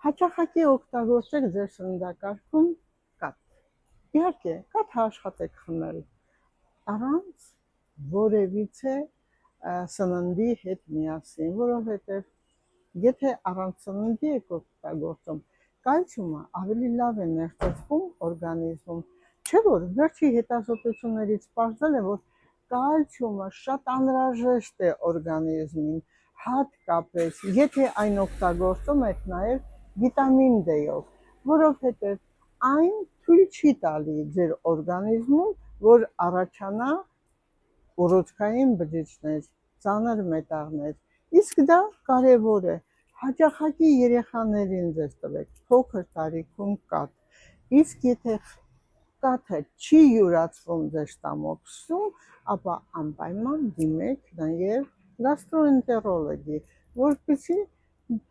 Հաճախակի օգտագործեք ձեր սննդակարգում կաթ։ Իհարկե, կաթը աշխատեք խմել առանց որևիցե սննդի հետ միասին, որովհետև եթե առանց սննդի եք օգտագործում, կալցիումը ավելի լավ է ներծծվում օրգանիզմում, չէ՞ որ վերջի հետազոտություններից պարզվել է, որ կալցիումը շատ անհրաժեշտ է օրգանիզմին, հատկապես եթե այն օգտագործում եք նաև վիտամին D-ով, որովհետև այն թույլ չի տալի ձեր օրգանիզմում, որ առաջանա ուռուցքային բջիջներ, ծանր մետաղներ, իսկ դա կարևոր է, հաճախակի երեխաներին ձեզ տվեք, փոքր տարիքում կաթ, իսկ եթե կաթը չի յուրացվում ձեր ստամոքսում, ապա անպայման դիմեք նաև գաստրոենտերոլոգի, որպեսզի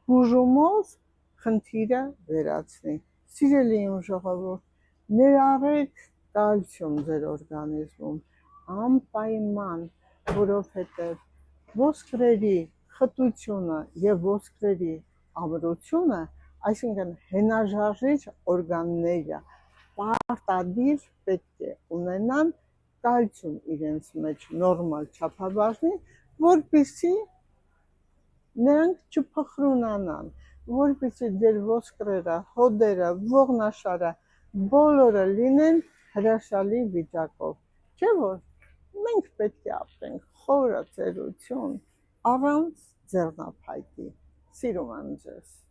բուժումով խնդիրը վերացնի։ Սիրելի իմ ժողովուրդ, ներառեք կալցիում ձեր օրգանիզմում, անպայման, որովհետև ոսկրերի խտությունը և ոսկրերի ամրությունը, այսինքն հենաժարժիչ օրգանները պարտադիր պետք է ունենան կալցիում իրենց մեջ նորմալ չափաբաժնի, որպեսզի նրանք չփխրունանան, որպեսզի ձեր ոսկրերը, հոդերը, ողնաշարը բոլորը լինեն հրաշալի վիճակով, չէ՞ որ մենք պետք է ապրենք խորը ծերություն, առանց ձեռնափայտի, սիրում եմ ձեզ։